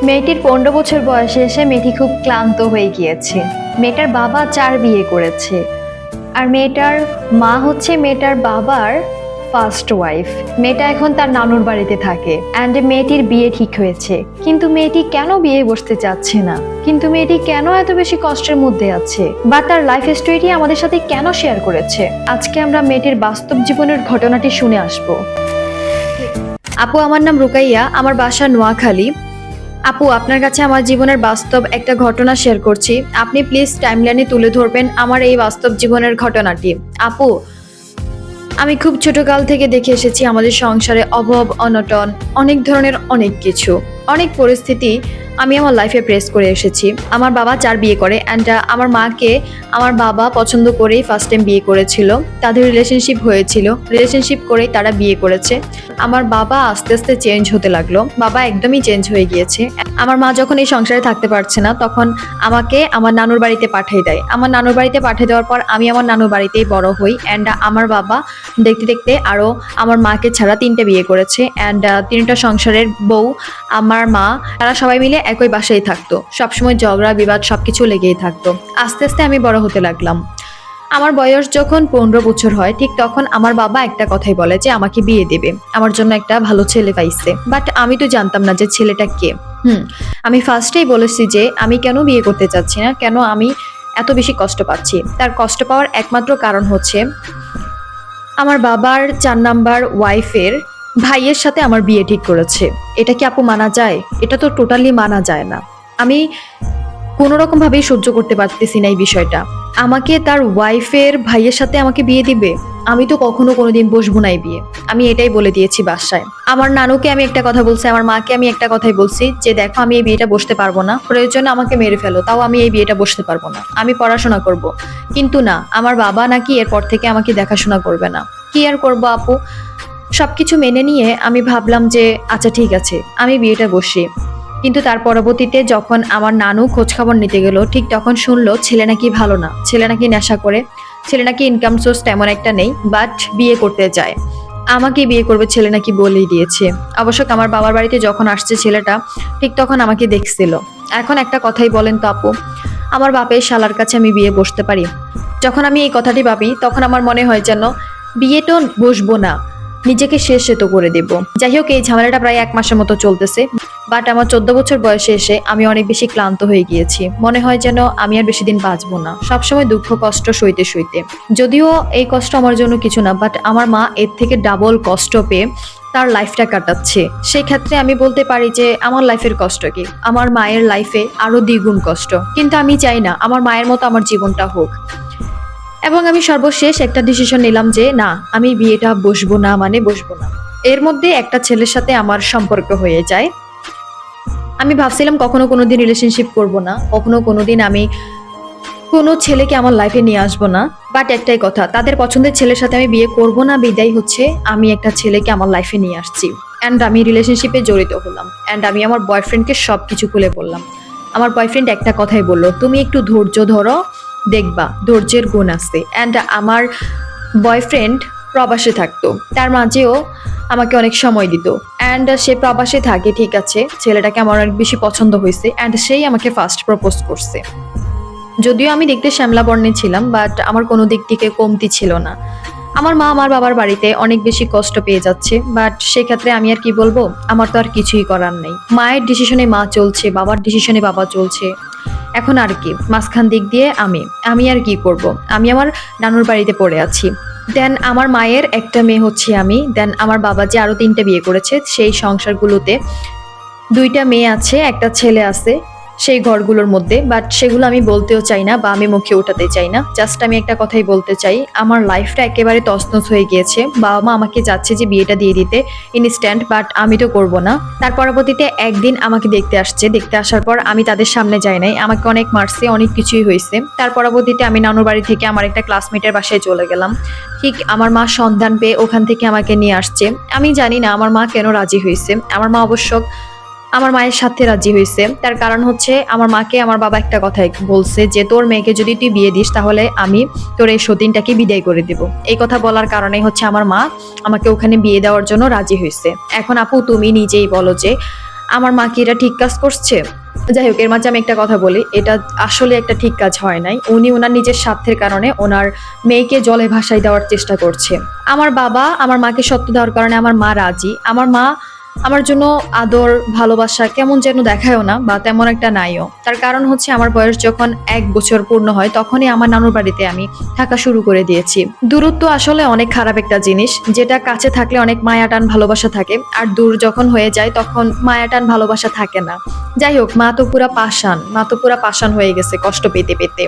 মেয়েটির 15 বছর বয়সে এসে মেয়েটি খুব ক্লান্ত হয়ে গিয়েছে। মেয়েটার বাবা 4 বিয়ে করেছে, আর মেয়েটার মা হচ্ছে মেয়েটার বাবার ফার্স্ট ওয়াইফ। মেয়েটা এখন তার নানুর বাড়িতে থাকে অ্যান্ড মেয়েটির বিয়ে ঠিক হয়েছে, কিন্তু মেয়েটি কেন বিয়ে বসতে চাচ্ছে না, কিন্তু মেয়েটি কেন এত বেশি কষ্টের মধ্যে আছে, বা তার লাইফ স্টোরিটি আমাদের সাথে কেন শেয়ার করেছে। আজকে আমরা মেয়েটির বাস্তব জীবনের ঘটনাটি শুনে আসবো। আপু, আমার নাম রুকাইয়া, আমার বাসা নোয়াখালী। আপু, আপনার কাছে আমার জীবনের বাস্তব একটা ঘটনা শেয়ার করছি। আপনি প্লিজ টাইমলাইনে তুলে ধরবেন আমার এই বাস্তব জীবনের ঘটনাটি। আপু, আমি খুব ছোটকাল থেকে দেখে এসেছি আমাদের সংসারে অভাব অনটন, অনেক ধরনের অনেক কিছু, অনেক পরিস্থিতি আমি আমার লাইফে প্রেস করে এসেছি। আমার বাবা 4 বিয়ে করে অ্যান্ড আমার মাকে আমার বাবা পছন্দ করেই ফার্স্ট টাইম বিয়ে করেছিল। তাদের রিলেশনশিপ হয়েছিল, রিলেশনশিপ করেই তারা বিয়ে করেছে। আমার বাবা আস্তে আস্তে চেঞ্জ হতে লাগলো, বাবা একদমই চেঞ্জ হয়ে গিয়েছে। আমার মা যখন এই সংসারে থাকতে পারছে না, তখন আমাকে আমার নানুর বাড়িতে পাঠিয়ে দেয়। আমার নানুর বাড়িতে পাঠিয়ে দেওয়ার পর আমি আমার নানুর বাড়িতেই বড় হই অ্যান্ড আমার বাবা দেখতে দেখতে আরও আমার মাকে ছাড়া 3টে বিয়ে করেছে অ্যান্ড 3টা সংসারের বউ আমার মা, তারা সবাই মিলে একই বাসায় থাকতো। সবসময় ঝগড়া বিবাদ সবকিছু লেগেই থাকতো। আস্তে আস্তে আমি বড় হতে লাগলাম। আমার বয়স যখন 15 বছর হয়, ঠিক তখন আমার বাবা একটা কথাই বলে যে আমাকে বিয়ে দেবে, আমার জন্য একটা ভালো ছেলে পাইছে। বাট আমি তো জানতাম না যে ছেলেটা কে। আমি ফার্স্টেই বলেছি যে আমি কেন বিয়ে করতে চাচ্ছি না, কেন আমি এত বেশি কষ্ট পাচ্ছি। তার কষ্ট পাওয়ার একমাত্র কারণ হচ্ছে আমার বাবার 4 নাম্বার ওয়াইফের ভাইয়ের সাথে আমার বিয়ে ঠিক করেছে। এটা কি আপু মানা যায়? এটা তো টোটালি মানা যায় না। আমি কোনো রকম ভাবেই সহ্য করতে পারতেছি না এই বিষয়টা। আমাকে তার ওয়াইফের ভাইয়ের সাথে আমাকে বিয়ে দিবে? আমি তো কখনো কোনোদিন বসবো না এই বিয়ে। আমি এটাই বলে দিয়েছি বাসায়। আমার নানুকে আমি একটা কথা বলছি, আমার মাকে আমি একটা কথাই বলছি যে দেখো, আমি এই বিয়েটা বসতে পারবো না, প্রয়োজনে আমাকে মেরে ফেলো, তাও আমি এই বিয়েটা বসতে পারবো না। আমি পড়াশোনা করব। কিন্তু না, আমার বাবা নাকি এরপর থেকে আমাকে দেখাশোনা করবে না। কি আর করবো আপু, সবকিছু মেনে নিয়ে আমি ভাবলাম যে আচ্ছা ঠিক আছে, আমি বিয়েটা বসি। কিন্তু তার পরবর্তীতে যখন আমার নানু খোঁজখবর নিতে গেল, ঠিক তখন শুনলো ছেলে নাকি ভালো না, ছেলে নাকি নেশা করে, ছেলে নাকি ইনকাম সোর্স তেমন একটা নেই, বাট বিয়ে করতে চায়। আমাকে বিয়ে করবে ছেলে নাকি বলেই দিয়েছে। অবশ্য আমার বাবার বাড়িতে যখন আসছে ছেলেটা, ঠিক তখন আমাকে দেখছিল। এখন একটা কথাই বলেন তো আপু, আমার বাপের শালার কাছে আমি বিয়ে বসতে পারি? যখন আমি এই কথাটি ভাবি, তখন আমার মনে হয় যেন বিয়ে তো বসবো না, নিজেকে শেষ তো করে দেব। যাই হোক, এই ঝামেলাটা প্রায় 1 মাসের মতো চলতেছে। বাট আমার 14 বছর বয়সে এসে আমি অনেক বেশি ক্লান্ত হয়ে গিয়েছি। মনে হয় যেন আমি আর বেশি দিন বাঁচবো না, সবসময় দুঃখ কষ্ট সইতে সইতে। যদিও এই কষ্ট আমার জন্য কিছু না, বাট আমার মা এর থেকে ডাবল কষ্ট পেয়ে তার লাইফটা কাটাচ্ছে। সেই ক্ষেত্রে আমি বলতে পারি যে আমার লাইফের কষ্ট কি, আমার মায়ের লাইফে আরো দ্বিগুণ কষ্ট। কিন্তু আমি চাই না আমার মায়ের মতো আমার জীবনটা হোক। এবং আমি সর্বশেষ একটা ডিসিশন নিলাম যে না, আমি বিয়েটা বসবো না, মানে বসবো না। এর মধ্যে একটা ছেলের সাথে আমার সম্পর্ক হয়ে যায়। আমি ভাবছিলাম কখনো কোনোদিন রিলেশনশিপ করব না, কখনো কোনোদিন আমি কোনো ছেলেকে আমার লাইফে নিয়ে আসবো না। বাট একটাই কথা, তাদের পছন্দের ছেলের সাথে আমি বিয়ে করব না, বিদায় হচ্ছে আমি একটা ছেলেকে আমার লাইফে নিয়ে আসছি অ্যান্ড আমি রিলেশনশিপে জড়িত হলাম অ্যান্ড আমি আমার বয়ফ্রেন্ডকে সব কিছু খুলে বললাম। আমার বয়ফ্রেন্ড একটা কথাই বললো, তুমি একটু ধৈর্য ধরো, দেখবা ধৈর্যের গুণ আছে। অ্যান্ড আমার বয়ফ্রেন্ড প্রবাসে থাকতো, তার মাঝেও আমাকে অনেক সময় দিত। অ্যান্ড সে প্রবাসে থাকে, ঠিক আছে, ছেলেটাকে আমার অনেক বেশি পছন্দ হয়েছে অ্যান্ড সেই আমাকে ফার্স্ট প্রপোজ করছে। যদিও আমি দেখতে শ্যামলা বর্ণে ছিলাম, বাট আমার কোনো দিক থেকে কমতি ছিল না। আমার মা আমার বাবার বাড়িতে অনেক বেশি কষ্ট পেয়ে যাচ্ছে, বাট সেক্ষেত্রে আমি আর কি বলবো, আমার তো আর কিছুই করার নেই। মায়ের ডিসিশনে মা চলছে, বাবার ডিসিশনে বাবা চলছে। এখন আর কি, মাঝখান দিক দিয়ে আমি আর কি করব। আমি আমার নানুর বাড়িতে পড়ে আছি। দেন আমার মায়ের একটা মেয়ে হচ্ছে আমি। দেন আমার বাবা যে আরো 3টে বিয়ে করেছে, সেই সংসারগুলোতে 2টা মেয়ে আছে, একটা ছেলে আছে সেই ঘরগুলোর মধ্যে। বাট সেগুলো আমি বলতেও চাই না বা আমি মুখে উঠাতে চাই না। জাস্ট আমি একটা কথাই বলতে চাই, আমার লাইফটা একেবারে তছনছ হয়ে গিয়েছে। বাবা মা আমাকে যাচ্ছে যে বিয়েটা দিয়ে দিতে ইনস্ট্যান্ট, বাট আমি তো করব না। তার পরবর্তীতে একদিন আমাকে দেখতে আসছে, দেখতে আসার পর আমি তাদের সামনে যাই নাই, আমাকে অনেক মারছে, অনেক কিছুই হয়েছে। তার পরবর্তীতে আমি নানুর বাড়ি থেকে আমার একটা ক্লাসমেটের বাসায় চলে গেলাম। ঠিক আমার মা সন্ধান পেয়ে ওখান থেকে আমাকে নিয়ে আসছে। আমি জানি না আমার মা কেন রাজি হয়েছে। আমার মা অবশ্য আমার মায়ের সাথে রাজি হয়েছে। তার কারণ হচ্ছে আমার মাকে আমার বাবা একটা কথাই বলছে যে তোর মেয়েকে যদি তুই বিয়ে দিস, তাহলে আমি তোর এই সতীনটাকে বিদায় করে দেব। এই কথা বলার কারণে হচ্ছে আমার মা আমাকে ওখানে বিয়ে দেওয়ার জন্য রাজি হয়েছে। এখন আপু, তুমি নিজেই বলো যে আমার মা কি এটা ঠিক কাজ করছে? যাই হোক, এর মাঝে আমি একটা কথা বলি, এটা আসলে একটা ঠিক কাজ হয় নাই। উনি ওনার নিজের স্বার্থের কারণে ওনার মেয়েকে জলে ভাসাই দেওয়ার চেষ্টা করছে। আমার বাবা আমার মাকে সত্য দেওয়ার কারণে আমার মা রাজি। আমার মা আমার জন্য আদর ভালোবাসা কেমন যেন দেখায়ও না, বা তেমন একটা নাইও। তার কারণ হচ্ছে আমার বয়স যখন 1 বছর পূর্ণ হয় তখনই আমার নানুর বাড়িতে আমি থাকা শুরু করে দিয়েছি। দূরত্ব আসলে অনেক খারাপ একটা জিনিস, যেটা কাছে থাকলে অনেক মায়া টান ভালোবাসা থাকে, আর দূর যখন হয়ে যায় তখন মায়া টান ভালোবাসা থাকে না। যাই হোক, মা তো পুরা পাষাণ হয়ে গেছে কষ্ট পেতে পেতে।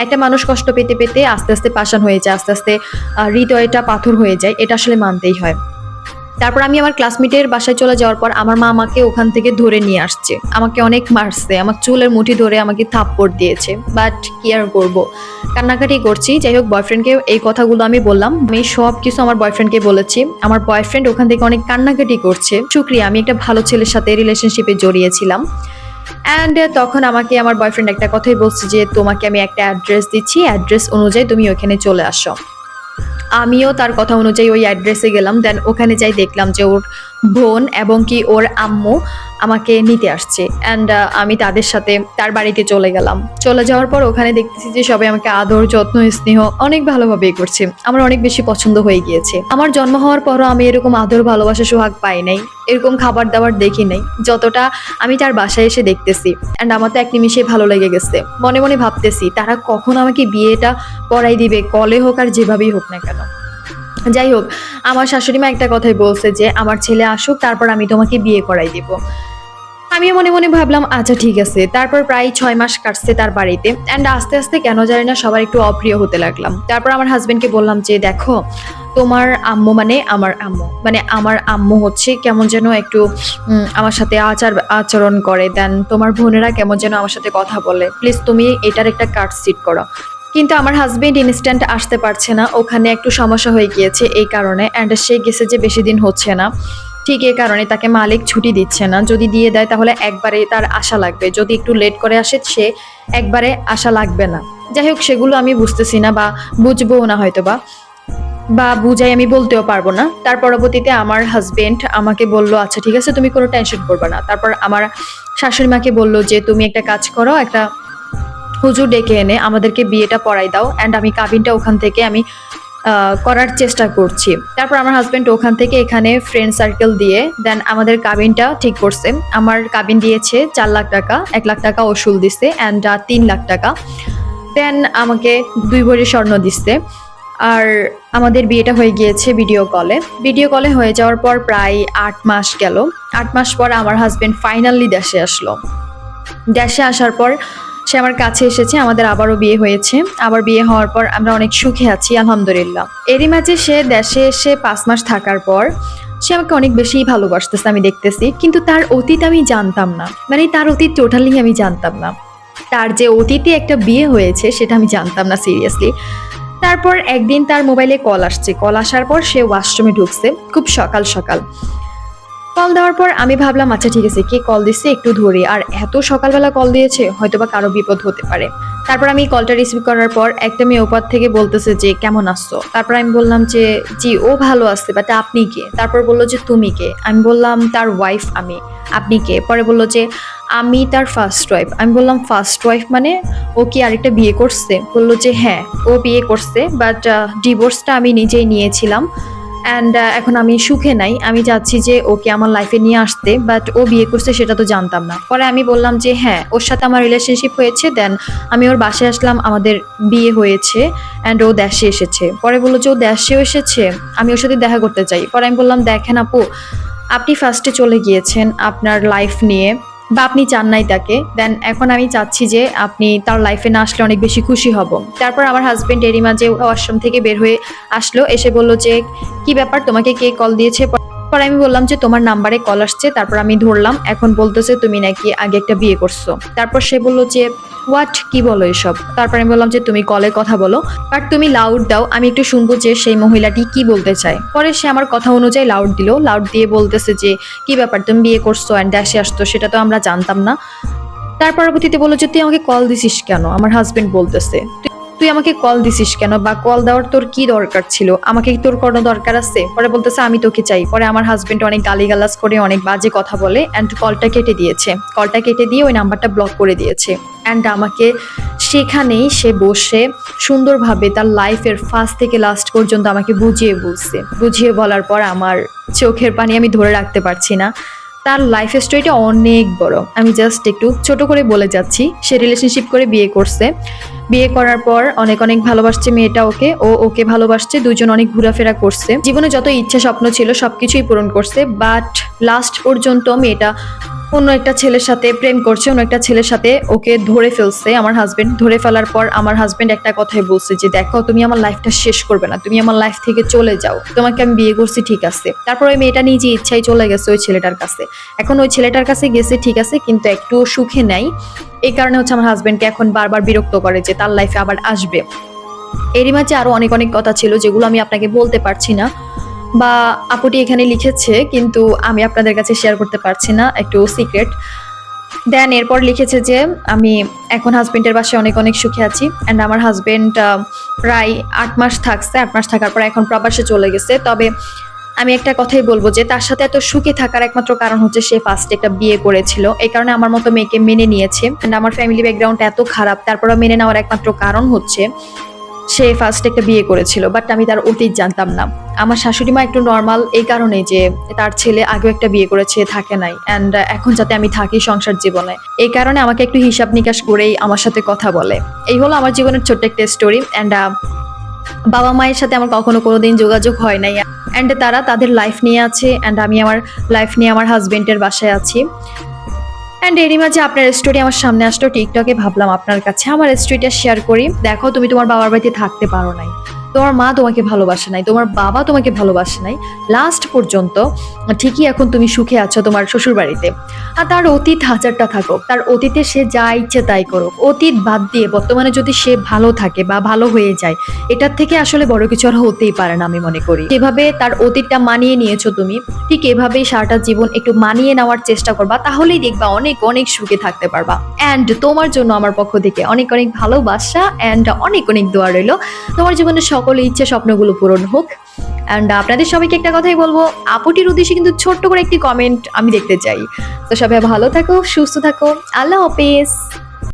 একটা মানুষ কষ্ট পেতে পেতে আস্তে আস্তে পাষাণ হয়ে যায়, আস্তে আস্তে হৃদয়টা পাথর হয়ে যায়, এটা আসলে মানতেই হয়। তারপর আমি আমার ক্লাসমেটের বাসায় চলে যাওয়ার পর আমার মা আমাকে ওখান থেকে ধরে নিয়ে আসছে, আমাকে অনেক মারছে, আমার চুলের মুঠি ধরে আমাকে থাপ্পড় দিয়েছে। বাট কি আর করবো, কান্নাকাটি করছি। যাই হোক, বয়ফ্রেন্ডকে এই কথাগুলো আমি বললাম, আমি সব কিছু আমার বয়ফ্রেন্ডকে বলেছি। আমার বয়ফ্রেন্ড ওখান থেকে অনেক কান্নাকাটি করছে। শুক্রিয়া, আমি একটা ভালো ছেলের সাথে রিলেশনশিপে জড়িয়েছিলাম। অ্যান্ড তখন আমাকে আমার বয়ফ্রেন্ড একটা কথাই বলছে যে তোমাকে আমি একটা অ্যাড্রেস দিচ্ছি, অ্যাড্রেস অনুযায়ী তুমি ওখানে চলে আসো। আমিও তার কথা অনুযায়ী ওই অ্যাড্রেসে গেলাম। দেন ওখানে যাই দেখলাম যে ওর বোন এবং কি ওর আম্মু আমাকে নিতে আসছে। অ্যান্ড আমি তাদের সাথে তার বাড়িতে চলে গেলাম। চলে যাওয়ার পর ওখানে দেখতেছি যে সবাই আমাকে আদর যত্ন স্নেহ অনেক ভালোভাবেই করছে। আমার অনেক বেশি পছন্দ হয়ে গিয়েছে। আমার জন্ম হওয়ার পরও আমি এরকম আদর ভালোবাসা সোহাগ পাই নাই, এরকম খাবার দাবার দেখি নাই যতটা আমি তার বাসায় এসে দেখতেছি। অ্যান্ড আমার তো এক নিমিষেই ভালো লেগে গেছে। মনে মনে ভাবতেছি তারা কখন আমাকে বিয়েটা পড়াই দিবে, কলে হোক আর যেভাবেই হোক না কেন। যাই হোক, আমার শাশুড়ি মা একটা কথাই বলছে যে আমার ছেলে আসুক, তারপর আমি তোমাকে বিয়ে করাই দিব। আমিও মনে মনে ভাবলাম আচ্ছা ঠিক আছে। তারপর প্রায় 6 মাস কাটছে তার বাড়িতে। অ্যান্ড আস্তে আস্তে কেন জানি না সবার একটু অপ্রিয় হতে লাগলাম। তারপর আমার হাজবেন্ডকে বললাম যে দেখো, তোমার আম্মু মানে আমার আম্মু হচ্ছে কেমন যেন একটু আমার সাথে আচরণ করে। দেন তোমার বোনেরা কেমন যেন আমার সাথে কথা বলে, প্লিজ তুমি এটার একটা কাট সিট করো। কিন্তু আমার হাজবেন্ড ইনস্ট্যান্ট আসতে পারছে না, ওখানে একটু সমস্যা হয়ে গিয়েছে এই কারণে। অ্যান্ড সে গেছে যে বেশি দিন হচ্ছে না, ঠিক এই কারণে তাকে মালিক ছুটি দিচ্ছে না। যদি দিয়ে দেয় তাহলে একবারে তার আশা লাগবে, যদি একটু লেট করে আসে সে একবারে আশা লাগবে না। যাই হোক, সেগুলো আমি বুঝতেছি না বা বুঝবো না হয়তো বা বুঝাই আমি বলতেও পারবো না। তার পরবর্তীতে আমার হাজবেন্ড আমাকে বলল আচ্ছা ঠিক আছে, তুমি কোনো টেনশন করবে না। তারপর আমার শাশুড়ি মাকে বললো যে তুমি একটা কাজ করো, একটা হুজুর ডেকে এনে আমাদেরকে বিয়েটা পড়াই দাও। অ্যান্ড আমি কাবিনটা ওখান থেকে আমি করার চেষ্টা করছি। তারপর আমার হাজবেন্ড ওখান থেকে এখানে ফ্রেন্ড সার্কেল দিয়ে দেন আমাদের কাবিনটা ঠিক করছে। আমার কাবিন দিয়েছে 4 লাখ টাকা, 1 লাখ টাকা ওসুল দিছে অ্যান্ড 3 লাখ টাকা। দেন আমাকে 2 ভরি স্বর্ণ দিচ্ছে। আর আমাদের বিয়েটা হয়ে গিয়েছে ভিডিও কলে হয়ে যাওয়ার পর প্রায় 8 মাস গেল। 8 মাস পর আমার হাজবেন্ড ফাইনালি দেশে আসলো। দেশে আসার পর সে আমার কাছে এসেছে, আমাদের আবারও বিয়ে হয়েছে। আবার বিয়ে হওয়ার পর আমরা অনেক সুখে আছি আলহামদুলিল্লাহ। এরই মাঝে সে দেশে এসে 5 মাস থাকার পর সে আমাকে অনেক বেশি ভালোবাসতেছে আমি দেখতেছি, কিন্তু তার অতীত আমি জানতাম না। মানে তার অতীত টোটালি আমি জানতাম না। তার যে অতীতে একটা বিয়ে হয়েছে সেটা আমি জানতাম না সিরিয়াসলি। তারপর একদিন তার মোবাইলে কল আসছে, কল আসার পর সে ওয়াশরুমে ঢুকছে খুব সকাল সকাল। কল দেওয়ার পর আমি ভাবলাম আচ্ছা ঠিক আছে, কে কল দিচ্ছে একটু ধরি। আর এত সকালবেলা কল দিয়েছে, হয়তোবা কারো বিপদ হতে পারে। তারপর আমি কলটা রিসিভ করার পর একটা মেয়ে ওপার থেকে বলতেছে যে কেমন আসছো। তারপর আমি বললাম যে জি ও ভালো আছে, বাট আপনি কে? তারপর বললো যে তুমি কে? আমি বললাম তার ওয়াইফ আমি। আপনি কে? পরে বললো যে আমি তার ফার্স্ট ওয়াইফ। আমি বললাম ফার্স্ট ওয়াইফ মানে ও কি আরেকটা বিয়ে করছে? বললো যে হ্যাঁ ও বিয়ে করছে, বাট ডিভোর্সটা আমি নিজেই নিয়েছিলাম। অ্যান্ড এখন আমি সুখে নাই, আমি চাচ্ছি যে ওকে আমার লাইফে নিয়ে আসতে, বাট ও বিয়ে করছে সেটা তো জানতাম না। পরে আমি বললাম যে হ্যাঁ ওর সাথে আমার রিলেশনশিপ হয়েছে। দেন আমি ওর বাসায় আসলাম, আমাদের বিয়ে হয়েছে অ্যান্ড ও দেশে এসেছে। পরে বললো যে ও দেশেও এসেছে, আমি ওর সাথে দেখা করতে চাই। পরে আমি বললাম দেখেন আপু, আপনি ফার্স্টে চলে গিয়েছেন আপনার লাইফ নিয়ে, বা আপনি চান নাই তাকে। দেন এখন আমি চাচ্ছি যে আপনি তার লাইফে না আসলে অনেক বেশি খুশি হব। তারপর আমার হাজবেন্ড এরই মাঝে ওয়াশরুম থেকে বের হয়ে আসলো, এসে বলল যে কি ব্যাপার, তোমাকে কে কল দিয়েছে? পরে আমি বললাম যে তোমার নাম্বারে কল আসছে। তারপর আমি ধরলাম, এখন বলতেছে তুমি নাকি আগে একটা বিয়ে করছো। তারপর সে বলল যে হোয়াট, কি বলো এসব? তারপর আমি বললাম যে তুমি কলে কথা বলো, বাট তুমি লাউড দাও, আমি একটু শুনবো যে সেই মহিলাটি কি বলতে চায়। পরে সে আমার কথা অনুযায়ী লাউড দিল, লাউড দিয়ে বলতেছে যে কি ব্যাপার, তুমি বিয়ে করছো অ্যান্ড দেশে আসতো, সেটা তো আমরা জানতাম না। তার পরবর্তীতে বললো যে তুই আমাকে কল দিছিস কেন? আমার হাজবেন্ড বলতেছে তুই আমাকে কল দিছিস কেন, বা কল দেওয়ার তোর কি দরকার ছিল, আমাকে কি তোর কোনো দরকার আছে? পরে বলতেছে আমি তোকে চাই। পরে আমার হাজবেন্ড অনেক গালিগালাজ করে অনেক বাজে কথা বলে অ্যান্ড কলটা কেটে দিয়েছে। কলটা কেটে দিয়ে ওই নাম্বারটা ব্লক করে দিয়েছে অ্যান্ড আমাকে সেখানেই সে বসে সুন্দরভাবে তার লাইফের ফার্স্ট থেকে লাস্ট পর্যন্ত আমাকে বুঝিয়ে বলছে। বুঝিয়ে বলার পর আমার চোখের পানি আমি ধরে রাখতে পারছি না। তার লাইফ স্টোরিটা অনেক বড়, আমি জাস্ট একটু ছোট করে বলে যাচ্ছি। সে রিলেশনশিপ করে বিয়ে করছে, বিয়ে করার পর অনেক অনেক ভালোবাসছে মেয়েটা ওকে, ও ওকে ভালোবাসছে, দুজন অনেক ঘোরাফেরা করছে, জীবনে যত ইচ্ছা স্বপ্ন ছিল সবকিছুই পূরণ করছে। বাট লাস্ট পর্যন্ত মেয়েটা অন্য একটা ছেলের সাথে প্রেম করছে, অন্য একটা ছেলের সাথে ওকে ধরে ফেলছে আমার হাজবেন্ড। ধরে ফেলার পর আমার হাজবেন্ড একটা কথাই বলছে যে দেখো তুমি আমার লাইফটা শেষ করবে না, তুমি আমার লাইফ থেকে চলে যাও, তোমাকে আমি বিয়ে করছি ঠিক আছে। তারপর ওই মেয়েটা নিজে ইচ্ছাই চলে গেছে ওই ছেলেটার কাছে। এখন ওই ছেলেটার কাছে গেছে ঠিক আছে, কিন্তু একটু সুখে নাই। এই কারণে হচ্ছে আমার হাজবেন্ডকে এখন বারবার বিরক্ত করে যে তার লাইফে আবার আসবে। এরই মাঝে আরো অনেক অনেক কথা ছিল যেগুলো আমি আপনাকে বলতে পারছি না, বা আপুটি এখানে লিখেছে কিন্তু আমি আপনাদের কাছে শেয়ার করতে পারছি না, একটু সিক্রেট। দেন এরপর লিখেছে যে আমি এখন হাজবেন্ডের বাসায় অনেক অনেক সুখে আছি অ্যান্ড আমার হাজবেন্ড প্রায় 8 মাস থাকছে, 8 মাস থাকার পর এখন প্রবাসে চলে গেছে। তবে আমি একটা কথাই বলবো যে তার সাথে এত সুখে থাকার একমাত্র কারণ হচ্ছে সে ফার্স্ট একটা বিয়ে করেছিল, এই কারণে আমার মতো মেয়েকে মেনে নিয়েছে। অ্যান্ড আমার ফ্যামিলি ব্যাকগ্রাউন্ড এত খারাপ, তারপরে মেনে নেওয়ার একমাত্র কারণ হচ্ছে সে ফার্স্ট একটা বিয়ে করেছিল। বাট আমি তার অতীত জানতাম না। আমার শাশুড়ি মা একটু নর্মাল এই কারণে যে তার ছেলে আগেও একটা বিয়ে করেছে, থাকে নাই, অ্যান্ড এখন যাতে আমি থাকি সংসার জীবনে, এই কারণে আমাকে একটু হিসাব নিকাশ করেই আমার সাথে কথা বলে। এই হলো আমার জীবনের ছোট্ট একটা স্টোরি। অ্যান্ড বাবা মায়ের সাথে আমার কখনো কোনোদিন যোগাযোগ হয় নাই, অ্যান্ড তারা তাদের লাইফ নিয়ে আছে অ্যান্ড আমি আমার লাইফ নিয়ে আমার হাজবেন্ডের বাসায় আছি। অ্যান্ড এরই মাঝে আপনার স্টোরি আমার সামনে আসলো টিকটকে, ভাবলাম আপনার কাছে আমার স্টোরিটা শেয়ার করি। দেখো তুমি তোমার বাবার বাড়িতে থাকতে পারো নাই, তোমার মা তোমাকে ভালোবাসে নাই, তোমার বাবা তোমাকে ভালোবাসে নাই, লাস্ট পর্যন্ত ঠিকই এখন তুমি সুখে আছো তোমার শ্বশুর বাড়িতে। আর তার অতীত হাজারটা থাকুক, তার অতীতে সে যা ইচ্ছে তাই করুক, অতীত বাদ দিয়ে বর্তমানে যদি সে ভালো থাকে বা ভালো হয়ে যায়, এটার থেকে আসলে বড় কিছু আর হতেই পারে না আমি মনে করি। যেভাবে তার অতীতটা মানিয়ে নিয়েছো তুমি, ঠিক এভাবেই সারাটা জীবন একটু মানিয়ে নেওয়ার চেষ্টা করবা, তাহলেই দেখবা অনেক অনেক সুখে থাকতে পারবা। অ্যান্ড তোমার জন্য আমার পক্ষ থেকে অনেক অনেক ভালোবাসা অ্যান্ড অনেক অনেক দোয়া রইলো। তোমার জীবনের সকল ইচ্ছে স্বপ্নগুলো পূরণ হোক। অ্যান্ড আপনাদের সবাইকে একটা কথাই বলবো, আপুটির উদ্দেশ্যে কিন্তু ছোট্ট করে একটি কমেন্ট আমি দেখতে চাই। তো সবাই ভালো থাকো, সুস্থ থাকো, আল্লাহ হাফেজ।